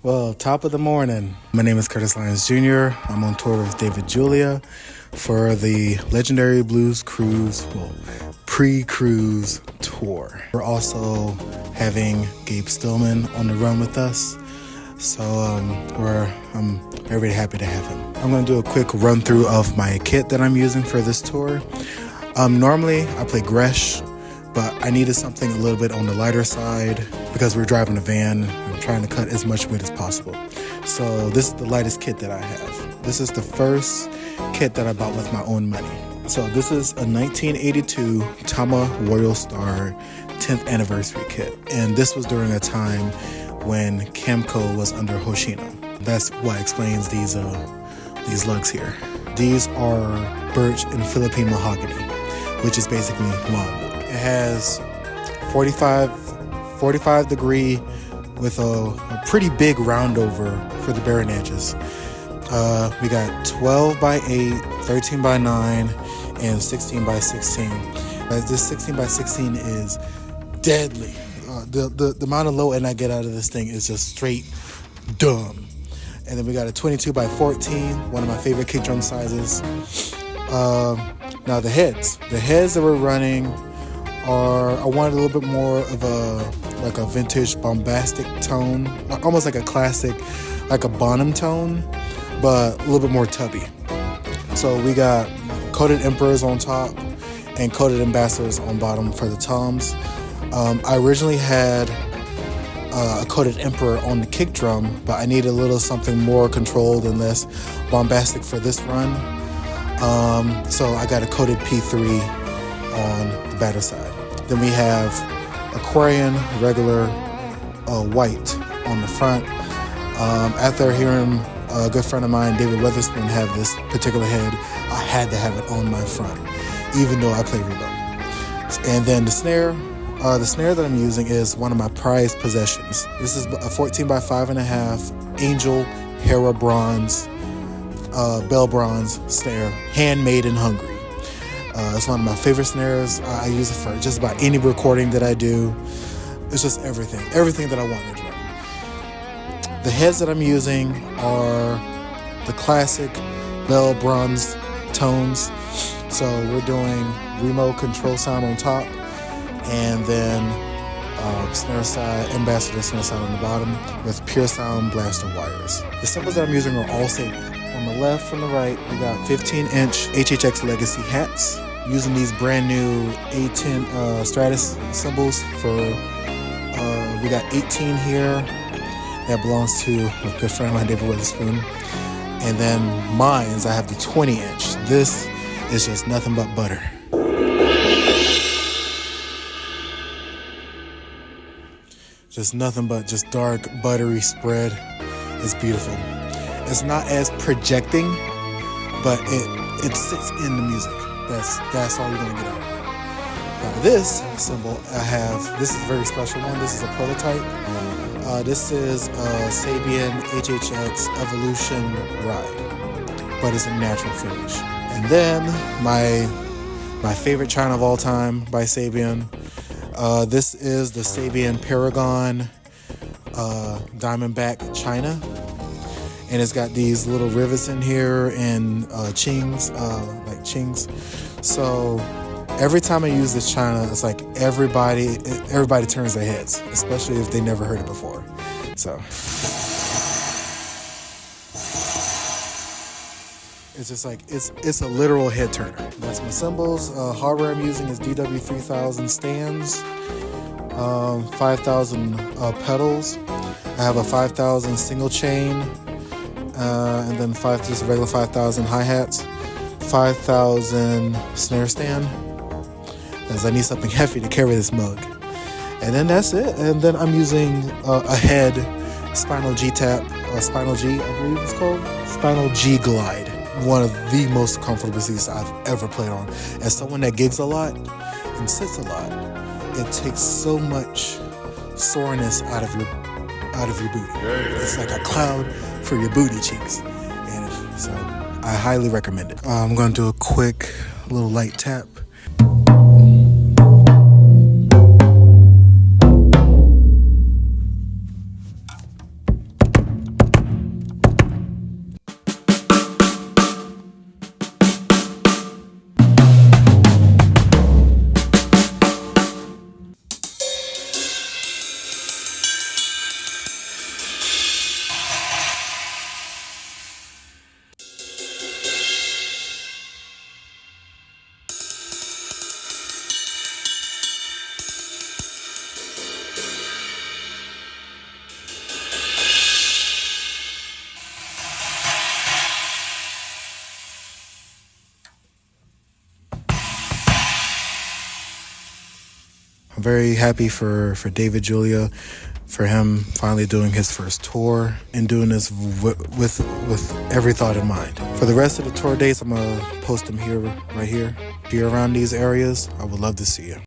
Well, top of the morning. My name is Curtis Lyons Jr. I'm on tour with David Julia for the Legendary Blues Cruise, pre-cruise tour. We're also having Gabe Stillman on the run with us. So I'm very happy to have him. I'm going to do a quick run through of my kit that I'm using for this tour. Normally I play Gresh, but I needed something a little bit on the lighter side because we're driving a van and trying to cut as much weight as possible. So this is the lightest kit that I have. This is the first kit that I bought with my own money. So this is a 1982 Tama Royal Star 10th anniversary kit. And this was during a time when Camco was under Hoshino. That's what explains these lugs here. These are birch and Philippine mahogany, which is basically longwood. It has 45 degree with a pretty big round over for the bearing edges. We got 12 by 8, 13 by 9, and 16 by 16. This 16 by 16 is deadly. The amount of low end I get out of this thing is just straight dumb. And then we got a 22 by 14, one of my favorite kick drum sizes. Now the heads that we're running I wanted a little bit more of a vintage bombastic tone, almost like a classic, like a Bonham tone, but a little bit more tubby. So we got coated Emperors on top and coated Ambassadors on bottom for the toms. I originally had a coated Emperor on the kick drum, but I needed a little something more controlled and less bombastic for this run. So I got a coated P3 on the batter side. Then we have Aquarian regular white on the front. After hearing a good friend of mine, David Weatherspoon, have this particular head, I had to have it on my front, even though I play reverb. And then the snare that I'm using is one of my prized possessions. This is a 14 by 5.5 Angel Hera bronze, Bell bronze snare, handmade in Hungary. It's one of my favorite snares. I use it for just about any recording that I do. It's just everything that I want in a drum. The heads that I'm using are the classic Bell bronze tones. So we're doing remote control sound on top, and then snare side, Ambassador snare side on the bottom with pure sound blaster wires. The cymbals that I'm using are all Sabian. On the left, from the right, we got 15-inch HHX Legacy hats. Using these brand new A10 Stratus cymbals we got 18 here. That belongs to a good friend of mine, David Weatherspoon. And then mine's, I have the 20-inch. This is just nothing but butter. Just nothing but just dark, buttery spread. It's beautiful. It's not as projecting, but it sits in the music. That's all you're gonna get out of it. Now this cymbal this is a very special one. This is a prototype. This is a Sabian HHX Evolution Ride, but it's a natural finish. And then my favorite china of all time by Sabian. This is the Sabian Paragon Diamondback china. And it's got these little rivets in here and chings, like chings. So every time I use this china, it's like everybody turns their heads, especially if they never heard it before. So it's just like it's a literal head turner. That's my cymbals. Hardware I'm using is DW3000 stands, 5,000 pedals. I have a 5,000 single chain. And then just regular 5,000 hi-hats, 5,000 snare stand, as I need something heavy to carry this mug. And then that's it. And then I'm using a head Spinal G tap, Spinal G, I believe it's called, Spinal G Glide. One of the most comfortable seats I've ever played on. As someone that gigs a lot and sits a lot, it takes so much soreness out of your booty. It's like a cloud for your booty cheeks, and so I highly recommend it. I'm going to do a quick little light tap. I'm very happy for David Julia, for him finally doing his first tour and doing this with every thought in mind. For the rest of the tour dates, I'm going to post them here, right here. If you're around these areas, I would love to see you.